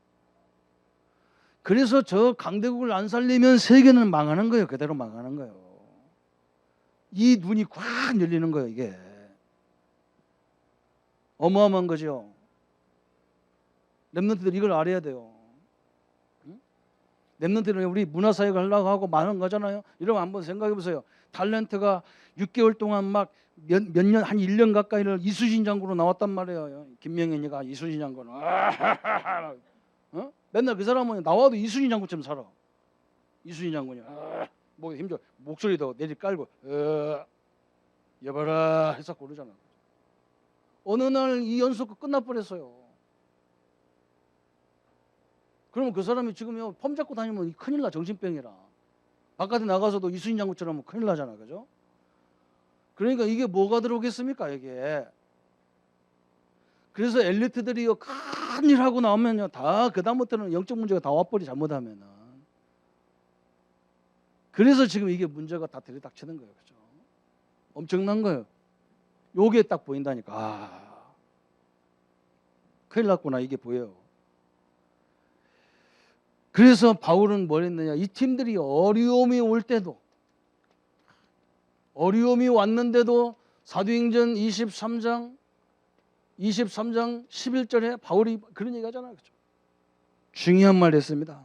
그래서 저 강대국을 안 살리면 세계는 망하는 거예요. 그대로 망하는 거예요. 이 눈이 꽉 열리는 거예요. 이게 어마어마한 거죠. 렘넌트들 이걸 알아야 돼요. 렘넌트는 우리 문화사역을 하려고 하고 많은 거잖아요. 이러면 한번 생각해 보세요. 탤런트가 6개월 동안 막 몇 년, 한 1년 가까이를 이수진 장군으로 나왔단 말이에요. 김명현이가 이수진 장군. 맨날 그 사람은 나와도 이수진 장군처럼 살아. 이수진 장군이 목에 힘줘, 목소리도 내리 깔고 여봐라 해서 고르잖아. 어느 날 이 연속가 끝나버렸어요. 그러면 그 사람이 지금 폼 잡고 다니면 큰일 나. 정신병이라. 바깥에 나가서도 이수진 장군처럼 큰일 나잖아. 그죠? 그러니까 이게 뭐가 들어오겠습니까? 이게. 그래서 엘리트들이 큰일 하고 나오면요, 다 그다음부터는 영적 문제가 다 와버리. 잘못하면은. 그래서 지금 이게 문제가 다 들이닥치는 거예요. 그죠? 엄청난 거예요. 요게 딱 보인다니까. 큰일 났구나. 이게 보여요. 그래서 바울은 뭘 했느냐. 이 팀들이 어려움이 올 때도, 어려움이 왔는데도 사도행전 23장 11절에 바울이 그런 얘기 하잖아요. 그렇죠? 중요한 말 했습니다.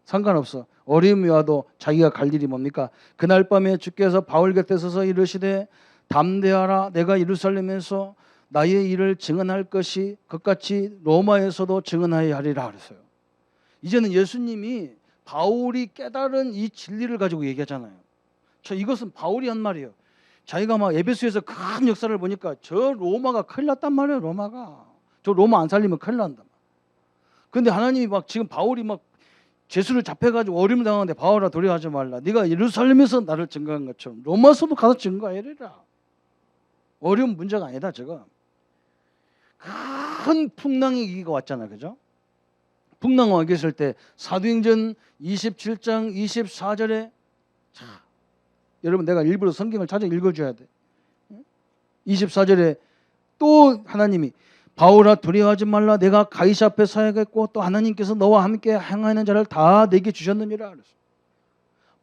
상관없어. 어려움이 와도 자기가 갈 일이 뭡니까? 그날 밤에 주께서 바울 곁에 서서 이르시되 담대하라. 내가 예루살렘에서 나의 일을 증언할 것이 그같이 로마에서도 증언하여 하리라 그랬어요. 이제는 예수님이 바울이 깨달은 이 진리를 가지고 얘기하잖아요. 이것은 바울이 한 말이에요. 자기가 막 에베소에서 큰 역사를 보니까 저 로마가 큰일 났단 말이에요. 로마가. 저 로마 안 살리면 큰일 난다. 근데 하나님이 막 지금 바울이 막 죄수를 잡혀가지고 어려움 당하는데 바울아 두려워하지 말라. 네가 예루살렘에서 나를 증거한 것처럼 로마서도 가서 증거해라. 어려운 문제가 아니다. 저거. 큰 풍랑의 위기가 왔잖아. 그죠? 풍랑 와 계실 때 사도행전 27장 24절에 자, 여러분 내가 일부러 성경을 찾아 읽어줘야 돼. 24절에 또 하나님이 바울아 두려워하지 말라. 내가 가이사 앞에 서야겠고 또 하나님께서 너와 함께 행하는 자를 다 내게 주셨느니라 그랬어.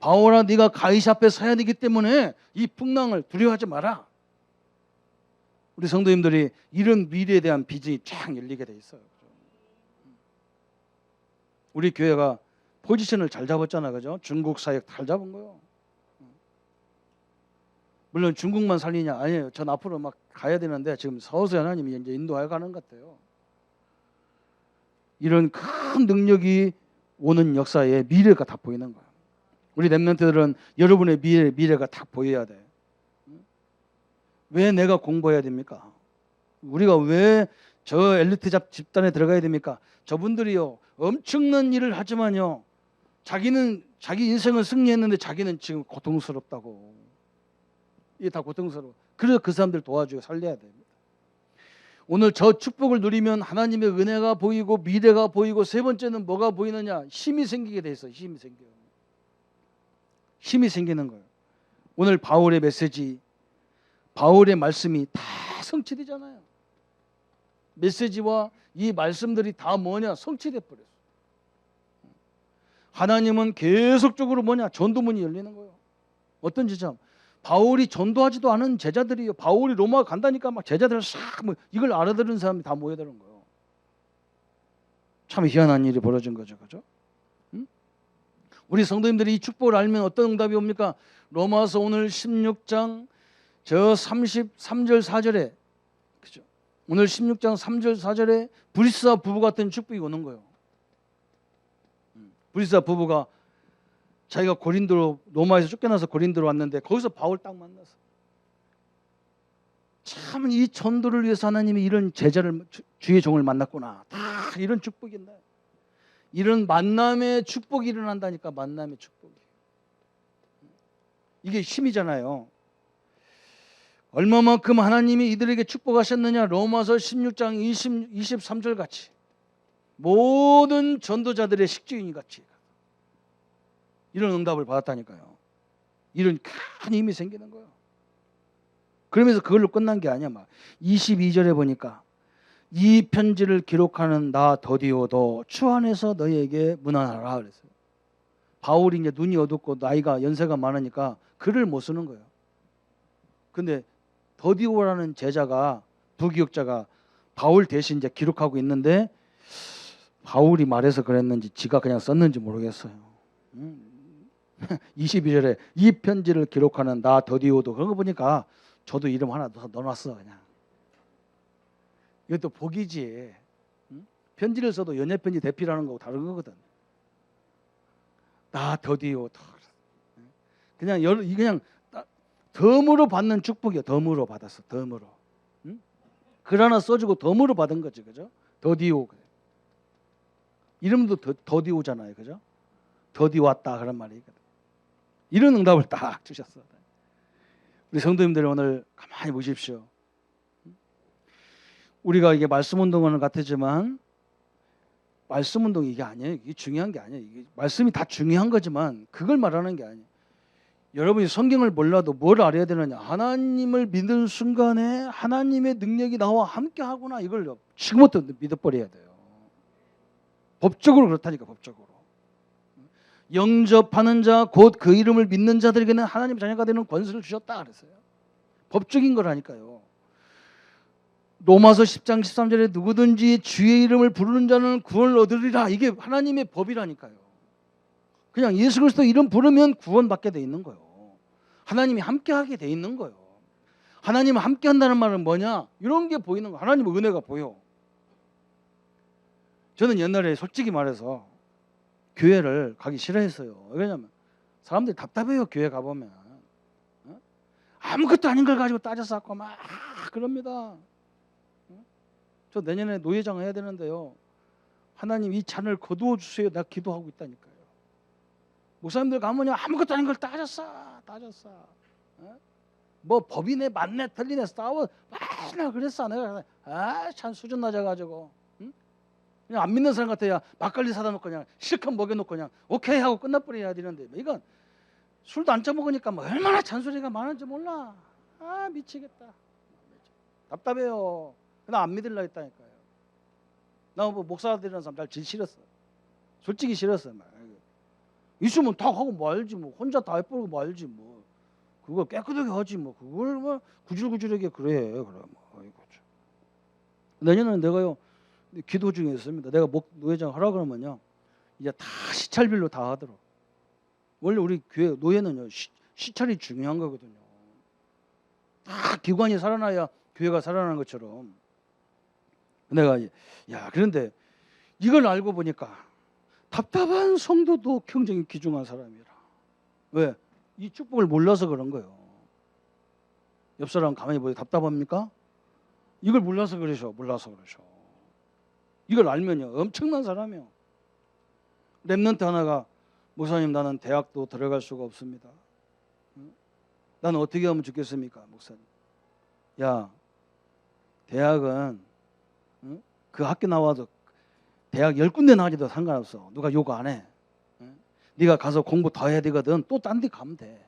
바울아 네가 가이사 앞에 서야 되기 때문에 이 풍랑을 두려워하지 마라. 우리 성도님들이 이런 미래에 대한 비전이 쫙 열리게 돼 있어요. 우리 교회가 포지션을 잘 잡았잖아. 그죠? 중국 사역 잘 잡은 거요. 물론 중국만 살리냐? 아니에요. 전 앞으로 막 가야 되는데 지금 서서히 하나님이 이제 인도하여 가는 것 같아요. 이런 큰 능력이 오는 역사에 미래가 다 보이는 거예요. 우리 렘넌트들은 여러분의 미래가 다 보여야 돼. 왜 내가 공부해야 됩니까? 우리가 왜 저 엘리트 집단에 들어가야 됩니까? 저분들이요 엄청난 일을 하지만요 자기는 자기 인생은 승리했는데 자기는 지금 고통스럽다고. 이게 다 고통스러워. 그래서 그 사람들 도와주고 살려야 됩니다. 오늘 저 축복을 누리면 하나님의 은혜가 보이고 미래가 보이고 세 번째는 뭐가 보이느냐? 힘이 생기게 돼 있어요. 힘이 생겨요. 힘이 생기는 거예요. 오늘 바울의 메시지, 바울의 말씀이 다 성취되잖아요. 메시지와 이 말씀들이 다 뭐냐? 성취돼 버렸어. 하나님은 계속적으로 뭐냐? 전도문이 열리는 거예요. 어떤 지점? 바울이 전도하지도 않은 제자들이요. 바울이 로마 간다니까 막 제자들 싹 뭐 이걸 알아들은 사람이 다 모여드는 거예요. 참 희한한 일이 벌어진 거죠, 그죠? 응? 우리 성도님들이 이 축복을 알면 어떤 응답이 옵니까? 로마서 오늘 16장 저 33절 4절에 그죠? 오늘 16장 3절 4절에 브리스와 부부 같은 축복이 오는 거예요. 브리스와 부부가 자기가 고린도로 로마에서 쫓겨나서 고린도로 왔는데 거기서 바울 딱 만났어. 참 이 전도를 위해서 하나님이 이런 제자를 주의 종을 만났구나. 다 이런 축복인다. 이런 만남의 축복이 일어난다니까. 만남의 축복이. 이게 힘이잖아요. 얼마만큼 하나님이 이들에게 축복하셨느냐. 로마서 16장 23절 같이 모든 전도자들의 식주인 같이 이런 응답을 받았다니까요. 이런 큰 힘이 생기는 거예요. 그러면서 그걸로 끝난 게 아니야. 막 22절에 보니까 이 편지를 기록하는 나 더디오도 주 안에서 너희에게 문안하라 그랬어요. 바울이 이제 눈이 어둡고 나이가 연세가 많으니까 글을 못 쓰는 거예요. 근데 더디오라는 제자가 부기역자가 바울 대신 이제 기록하고 있는데 바울이 말해서 그랬는지 지가 그냥 썼는지 모르겠어요. 22절에 이 편지를 기록하는 나 더디오도 그런 거 보니까 저도 이름 하나 넣어놨어 그냥. 이것도 복이지. 편지를 써도 연애편지 대피라는 거하고 다른 거거든. 나 더디오. 그냥 덤으로 받는 축복이야. 덤으로 받았어. 덤으로. 글 하나 써주고 덤으로 받은 거지, 그죠? 더디오. 이름도 더디오잖아요, 그죠? 더디 왔다 그런 말이거든. 이런 응답을 딱 주셨어. 우리 성도님들 오늘 가만히 보십시오. 우리가 이게 말씀 운동하는 같지만 말씀 운동 이게 아니에요. 이게 중요한 게 아니에요. 이게 말씀이 다 중요한 거지만 그걸 말하는 게 아니에요. 여러분이 성경을 몰라도 뭘 알아야 되느냐? 하나님을 믿는 순간에 하나님의 능력이 나와 함께 하구나. 이걸 지금부터 믿어버려야 돼요. 법적으로 그렇다니까. 법적으로. 영접하는 자 곧 그 이름을 믿는 자들에게는 하나님의 자녀가 되는 권세를 주셨다 그랬어요. 법적인 거라니까요. 로마서 10장 13절에 누구든지 주의 이름을 부르는 자는 구원을 얻으리라. 이게 하나님의 법이라니까요. 그냥 예수 그리스도 이름 부르면 구원받게 돼 있는 거예요. 하나님이 함께하게 돼 있는 거예요. 하나님을 함께한다는 말은 뭐냐? 이런 게 보이는 거예요. 하나님의 은혜가 보여. 저는 옛날에 솔직히 말해서 교회를 가기 싫어했어요. 왜냐하면 사람들이 답답해요. 교회 가보면 아무것도 아닌 걸 가지고 따져 쌓고 막 그럽니다. 저 내년에 노회장 해야 되는데요. 하나님 이 잔을 거두어 주세요. 내가 기도하고 있다니까요. 목사님들 가면 아무것도 아닌 걸 따졌어. 뭐 법이네 맞네 틀리네 싸워 맨날 그랬어. 내가 참 수준 낮아가지고 그냥 안 믿는 사람 같아야 막걸리 사다 놓고 그냥 실컷 먹여놓고 그냥 오케이 하고 끝나버려야 되는데 이건 술도 안 처먹으니까 뭐 얼마나 잔소리가 많은지 몰라. 미치겠다. 답답해요. 나 안 믿으려 했다니까요. 나 뭐 목사들이라는 사람 날 제일 싫었어. 솔직히 싫었어. 있으면 다 하고 말지 뭐. 혼자 다 해버리고 말지 뭐. 그걸 깨끗하게 하지 뭐. 그걸 뭐 구질구질하게 그래. 뭐. 아이고 참. 내년에는 내가요 기도 중에 있습니다. 내가 노회장 하라 그러면요 이제 다 시찰별로 다 하도록. 원래 우리 교회 노예는요 시찰이 중요한 거거든요. 다 기관이 살아나야 교회가 살아나는 것처럼. 내가 그런데 이걸 알고 보니까 답답한 성도도 굉장히 귀중한 사람이라. 왜? 이 축복을 몰라서 그런 거예요. 옆 사람 가만히 보세요. 답답합니까? 이걸 몰라서 그러셔. 이걸 알면요 엄청난 사람이요. 랩런트 하나가 목사님 나는 대학도 들어갈 수가 없습니다. 나는 어떻게 하면 좋겠습니까? 목사님. 야 대학은 그 학교 나와도 대학 10군데 나가도 상관없어. 누가 요구 안 해. 네가 가서 공부 더 해야 되거든. 또 딴 데 가면 돼.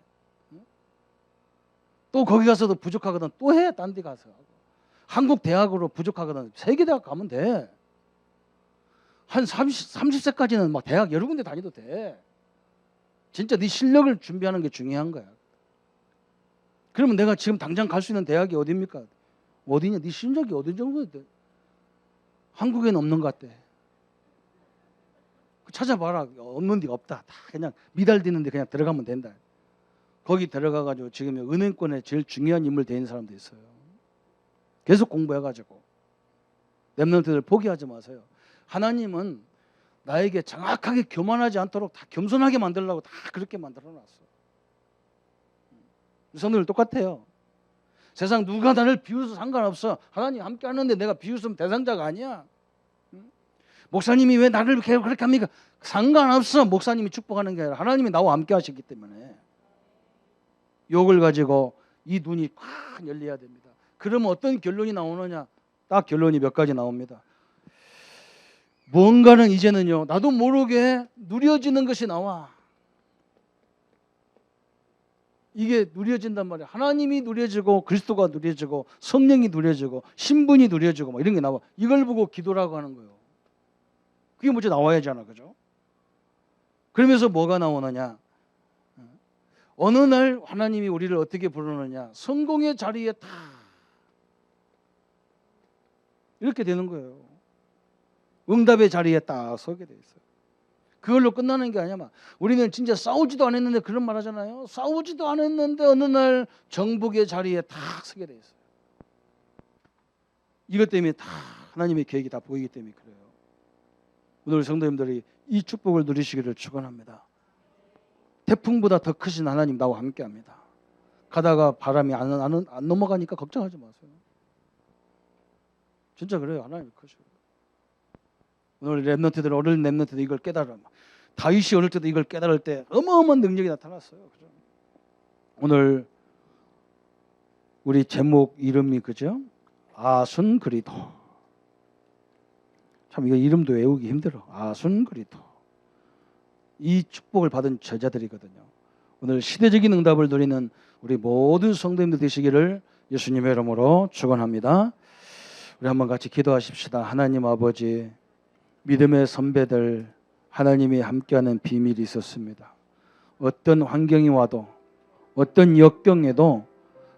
또 거기 가서도 부족하거든. 또 해. 딴 데 가서. 한국 대학으로 부족하거든. 세계대학 가면 돼. 한 30세까지는 막 대학 여러 군데 다녀도 돼. 진짜 네 실력을 준비하는 게 중요한 거야. 그러면 내가 지금 당장 갈 수 있는 대학이 어디입니까? 어디냐? 네 실력이 어디 정도 돼? 한국에는 없는 것 같대. 찾아봐라. 없는 데가 없다. 다 그냥 미달되는데 그냥 들어가면 된다. 거기 들어가가지고 지금 은행권에 제일 중요한 인물 되는 사람도 있어요. 계속 공부해가지고. 랩런트들 포기하지 마세요. 하나님은 나에게 정확하게 교만하지 않도록 다 겸손하게 만들려고 다 그렇게 만들어놨어. 성도들 똑같아요. 세상 누가 나를 비웃어도 상관없어. 하나님 함께 하는데 내가 비웃으면 대상자가 아니야. 목사님이 왜 나를 그렇게 합니까? 상관없어. 목사님이 축복하는 게 아니라 하나님이 나와 함께 하시기 때문에 욕을 가지고 이 눈이 팍 열려야 됩니다. 그러면 어떤 결론이 나오느냐? 딱 결론이 몇 가지 나옵니다. 뭔가는 이제는요 나도 모르게 누려지는 것이 나와. 이게 누려진단 말이에요. 하나님이 누려지고 그리스도가 누려지고 성령이 누려지고 신분이 누려지고 막 이런 게 나와. 이걸 보고 기도라고 하는 거예요. 그게 먼저 나와야잖아, 그죠? 그러면서 뭐가 나오느냐? 어느 날 하나님이 우리를 어떻게 부르느냐? 성공의 자리에 다 이렇게 되는 거예요. 응답의 자리에 딱 서게 돼 있어요. 그걸로 끝나는 게 아니야. 우리는 진짜 싸우지도 않았는데 그런 말 하잖아요. 싸우지도 않았는데 어느 날 정복의 자리에 딱 서게 돼 있어요. 이것 때문에 다 하나님의 계획이 다 보이기 때문에 그래요. 오늘 성도님들이 이 축복을 누리시기를 축원합니다. 태풍보다 더 크신 하나님 나와 함께합니다. 가다가 바람이 안 넘어가니까 걱정하지 마세요. 진짜 그래요. 하나님 크셔요. 오늘 렘넌트들, 어린 렘넌트들 이걸 깨달아. 다윗이 어릴 때도 이걸 깨달을 때 어마어마한 능력이 나타났어요. 그죠? 오늘 우리 제목 이름이 그죠? 아순그리도. 참 이거 이름도 외우기 힘들어. 아순그리도. 이 축복을 받은 제자들이거든요. 오늘 시대적인 응답을 누리는 우리 모든 성도님들 되시기를 예수님의 이름으로 축원합니다. 우리 한번 같이 기도하십시다. 하나님 아버지, 믿음의 선배들, 하나님이 함께하는 비밀이 있었습니다. 어떤 환경이 와도 어떤 역경에도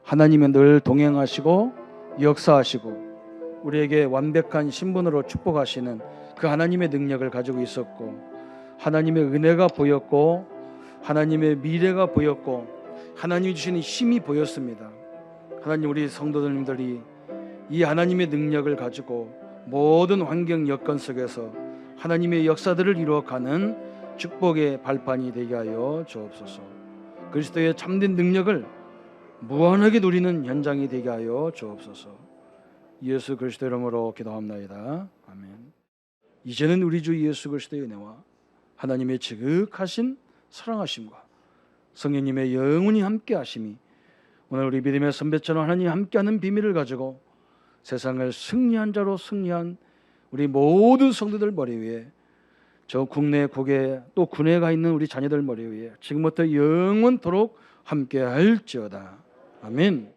하나님은 늘 동행하시고 역사하시고 우리에게 완벽한 신분으로 축복하시는 그 하나님의 능력을 가지고 있었고, 하나님의 은혜가 보였고 하나님의 미래가 보였고 하나님이 주시는 힘이 보였습니다. 하나님, 우리 성도들님들이 이 하나님의 능력을 가지고 모든 환경 여건 속에서 하나님의 역사들을 이루어가는 축복의 발판이 되게 하여 주옵소서. 그리스도의 참된 능력을 무한하게 누리는 현장이 되게 하여 주옵소서. 예수 그리스도 이름으로 기도합나이다. 아멘. 이제는 우리 주 예수 그리스도의 은혜와 하나님의 지극하신 사랑하심과 성령님의 영원히 함께 하심이 오늘 우리 믿음의 선배처럼 하나님 함께하는 비밀을 가지고 세상을 승리한 자로 승리한 우리 모든 성도들 머리 위에, 저 국내 국외 또 군에 가 있는 우리 자녀들 머리 위에 지금부터 영원토록 함께 할지어다. 아멘.